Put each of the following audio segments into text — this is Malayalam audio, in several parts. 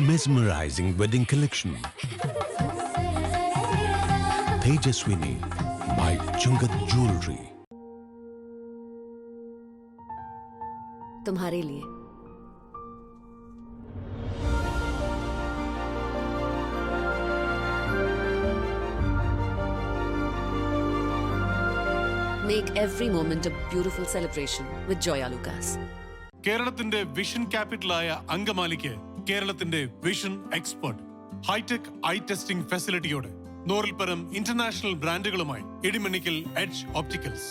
Mesmerizing wedding collection. Tejaswini by Chungat Jewelry. तुम्हारे लिए Make every moment a beautiful celebration with Joya Lucas. കേരളത്തിന്റെ വിഷൻ ക്യാപിറ്റലായ അങ്കമാലിക്ക് കേരളത്തിന്റെ vision expert high tech eye testing ഫെസിലിറ്റിയോടെ 100-ൽ-പരം ഇന്റർനാഷണൽ ബ്രാൻഡുകളുമായി ഇടിമണിക്കൽ എഡ്ജ് ഓപ്റ്റിക്കൽസ്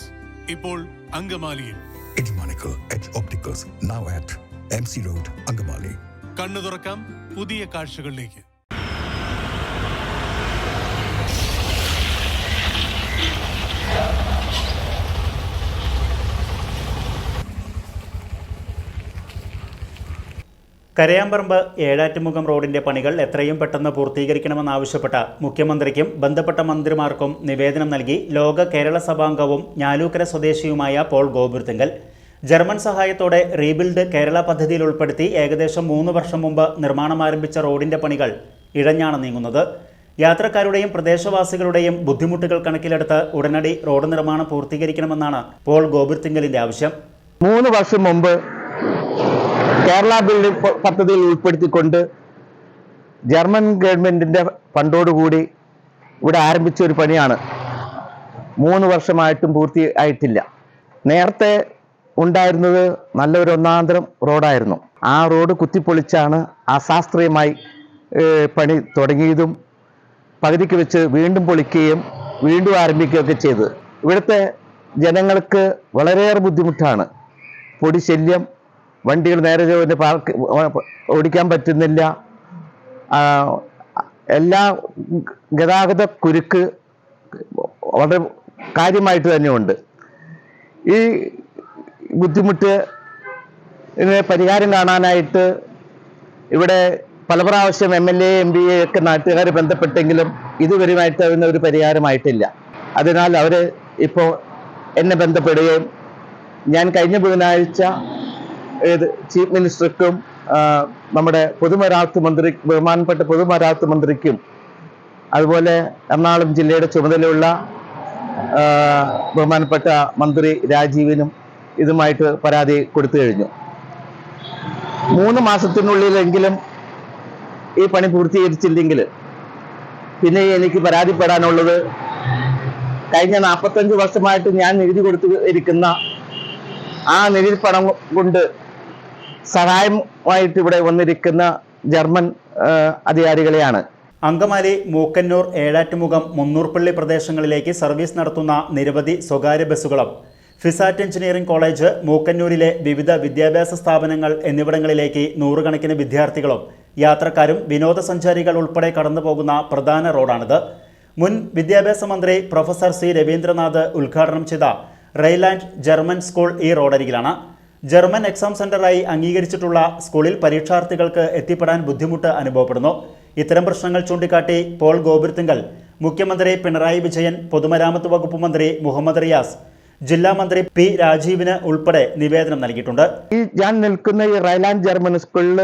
ഇപ്പോൾ അങ്കമാലിയിൽ. Edimanical Edge Opticals, now at MC Road, Angamali. കണ്ണു തുറക്കാം പുതിയ കാഴ്ചകളിലേക്ക്. കരയാമ്പറമ്പ് ഏഴാറ്റുമുഖം റോഡിന്റെ പണികൾ എത്രയും പെട്ടെന്ന് പൂർത്തീകരിക്കണമെന്നാവശ്യപ്പെട്ട മുഖ്യമന്ത്രിക്കും ബന്ധപ്പെട്ട മന്ത്രിമാർക്കും നിവേദനം നൽകി ലോക കേരള സഭാംഗവും ഞാലൂക്കര സ്വദേശിയുമായ പോൾ ഗോപുരത്തിങ്കൽ. ജർമ്മൻ സഹായത്തോടെ റീബിൽഡ് കേരള പദ്ധതിയിൽ ഉൾപ്പെടുത്തി ഏകദേശം 3 വർഷം മുമ്പ് നിർമ്മാണം ആരംഭിച്ച റോഡിന്റെ പണികൾ ഇഴഞ്ഞാണ് നീങ്ങുന്നത്. യാത്രക്കാരുടെയും പ്രദേശവാസികളുടെയും ബുദ്ധിമുട്ടുകൾ കണക്കിലെടുത്ത് ഉടനടി റോഡ് നിർമ്മാണം പൂർത്തീകരിക്കണമെന്നാണ് പോൾ ഗോപുരത്തിങ്കലിന്റെ ആവശ്യം. 3 വർഷം മുമ്പ് കേരള ബിൽഡിംഗ് പദ്ധതിയിൽ ഉൾപ്പെടുത്തിക്കൊണ്ട് ജർമ്മൻ ഗവൺമെന്റിന്റെ ഫണ്ടോടുകൂടി ഇവിടെ ആരംഭിച്ച ഒരു പണിയാണ്. 3 വർഷമായിട്ടും പൂർത്തിയായിട്ടില്ല. നേരത്തെ ഉണ്ടായിരുന്നത് നല്ലൊരു ഒന്നാന്തരം റോഡായിരുന്നു. ആ റോഡ് കുത്തിപ്പൊളിച്ചാണ് അശാസ്ത്രീയമായി പണി തുടങ്ങിയതും പകുതിക്ക് വെച്ച് വീണ്ടും പൊളിക്കുകയും വീണ്ടും ആരംഭിക്കുകയൊക്കെ ചെയ്തത്. ഇവിടുത്തെ ജനങ്ങൾക്ക് വളരെയേറെ ബുദ്ധിമുട്ടാണ്. പൊടി ശല്യം, വണ്ടികൾ നേരെ ഓടിക്കാൻ പറ്റുന്നില്ല, എല്ലാ ഗതാഗത കുരുക്ക് വളരെ കാര്യമായിട്ട് തന്നെയുണ്ട്. ഈ ബുദ്ധിമുട്ടിന് പരിഹാരം കാണാനായിട്ട് ഇവിടെ പല പ്രാവശ്യം MLA MPA ഒക്കെ നാട്ടുകാർ ബന്ധപ്പെട്ടെങ്കിലും ഇതുവരെയായിട്ട് അതിന് ഒരു പരിഹാരമായിട്ടില്ല. അതിനാൽ അവർ ഇപ്പോൾ എന്നെ ബന്ധപ്പെടുകയും ഞാൻ കഴിഞ്ഞ ബുധനാഴ്ച ചീഫ് മിനിസ്റ്റർക്കും നമ്മുടെ പൊതുമരാമത്ത് മന്ത്രി ബഹുമാനപ്പെട്ട പൊതുമരാമത്ത് മന്ത്രിക്കും അതുപോലെ എറണാകുളം ജില്ലയുടെ ചുമതലയുള്ള ബഹുമാനപ്പെട്ട മന്ത്രി രാജീവിനും ഇതുമായിട്ട് പരാതി കൊടുത്തു കഴിഞ്ഞു. 3 മാസത്തിനുള്ളിലെങ്കിലും ഈ പണി പൂർത്തീകരിച്ചില്ലെങ്കിൽ പിന്നെ എനിക്ക് പരാതിപ്പെടാനുള്ളത് കഴിഞ്ഞ 45 വർഷമായിട്ട് ഞാൻ നികുതി കൊടുത്തു ഇരിക്കുന്ന ആ നികുതി പണം കൊണ്ട് സഹായമായിട്ട് ഇവിടെ വന്നിരിക്കുന്ന ജർമ്മൻ അധികാരികളെയാണ്. അങ്കമാലി, മൂക്കന്നൂർ, ഏഴാറ്റുമുഖം, മുന്നൂർപ്പള്ളി പ്രദേശങ്ങളിലേക്ക് സർവീസ് നടത്തുന്ന നിരവധി സ്വകാര്യ ബസ്സുകളും ഫിസാറ്റ് എഞ്ചിനീയറിംഗ് കോളേജ്, മൂക്കന്നൂരിലെ വിവിധ വിദ്യാഭ്യാസ സ്ഥാപനങ്ങൾ എന്നിവിടങ്ങളിലേക്ക് 100 കണക്കിന് വിദ്യാർത്ഥികളും യാത്രക്കാരും വിനോദസഞ്ചാരികൾ ഉൾപ്പെടെ കടന്നുപോകുന്ന പ്രധാന റോഡാണിത്. മുൻ വിദ്യാഭ്യാസ മന്ത്രി പ്രൊഫസർ C. രവീന്ദ്രനാഥ് ഉദ്ഘാടനം ചെയ്ത റെയിലാൻഡ് ജർമ്മൻ സ്കൂൾ ഈ റോഡരികിലാണ്. ജർമ്മൻ എക്സാം സെന്ററായി അംഗീകരിച്ചിട്ടുള്ള സ്കൂളിൽ പരീക്ഷാർത്ഥികൾക്ക് എത്തിപ്പെടാൻ ബുദ്ധിമുട്ട് അനുഭവപ്പെടുന്നു. ഇത്തരം പ്രശ്നങ്ങൾ ചൂണ്ടിക്കാട്ടി പോൾ ഗോപുരത്തിങ്കൽ മുഖ്യമന്ത്രി പിണറായി വിജയൻ, പൊതുമരാമത്ത് വകുപ്പ് മന്ത്രി മുഹമ്മദ് റിയാസ്, ജില്ലാ മന്ത്രി P. രാജീവിന് ഉൾപ്പെടെ നിവേദനം നൽകിയിട്ടുണ്ട്. ഞാൻ നിൽക്കുന്ന ഈ റെയിലാൻഡ് ജർമ്മൻ സ്കൂളിൽ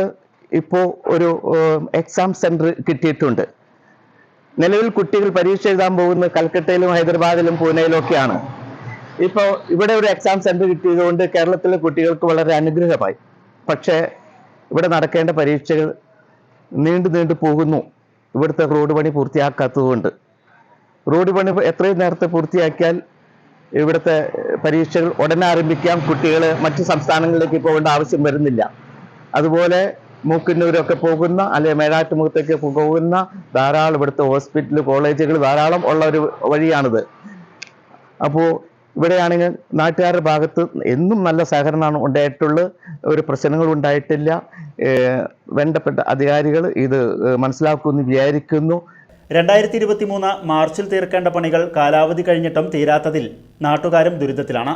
ഇപ്പോൾ ഒരു എക്സാം സെന്റർ കിട്ടിയിട്ടുണ്ട്. നിലവിൽ കുട്ടികൾ പരീക്ഷ എഴുതാൻ പോകുന്നത് കൽക്കട്ടയിലും ഹൈദരാബാദിലും പൂനെയിലും ഒക്കെയാണ്. ഇപ്പോൾ ഇവിടെ ഒരു എക്സാം സെന്റർ കിട്ടിയതുകൊണ്ട് കേരളത്തിലെ കുട്ടികൾക്ക് വളരെ അനുഗ്രഹമായി. പക്ഷേ ഇവിടെ നടക്കേണ്ട പരീക്ഷകൾ നീണ്ടു പോകുന്നു. ഇവിടുത്തെ റോഡ് പണി പൂർത്തിയാക്കാത്തതുകൊണ്ട്. റോഡ് പണി എത്രയും നേരത്തെ പൂർത്തിയാക്കിയാൽ ഇവിടുത്തെ പരീക്ഷകൾ ഉടനെ ആരംഭിക്കാം. കുട്ടികൾ മറ്റു സംസ്ഥാനങ്ങളിലേക്ക് പോകേണ്ട ആവശ്യം വരുന്നില്ല. അതുപോലെ മൂക്കന്നൂരൊക്കെ പോകുന്ന അല്ലെങ്കിൽ മേഴാറ്റുമുഖത്തേക്ക് പോകുന്ന ധാരാളം ഇവിടുത്തെ ഹോസ്പിറ്റൽ, കോളേജുകൾ ധാരാളം ഉള്ള ഒരു വഴിയാണിത്. അപ്പോൾ ഇവിടെയാണെങ്കിൽ നാട്ടുകാരുടെ ഭാഗത്ത് എന്നും നല്ല സഹകരണമാണ് ഉണ്ടായിട്ടുള്ളത്. ഒരു പ്രശ്നങ്ങളും ഉണ്ടായിട്ടില്ല. ബന്ധപ്പെട്ട അധികാരികൾ ഇത് മനസ്സിലാക്കുമെന്ന് വിചാരിക്കുന്നു. 2023 മാർച്ചിൽ തീർക്കേണ്ട പണികൾ കാലാവധി കഴിഞ്ഞിട്ടും തീരാത്തതിൽ നാട്ടുകാരും ദുരിതത്തിലാണ്.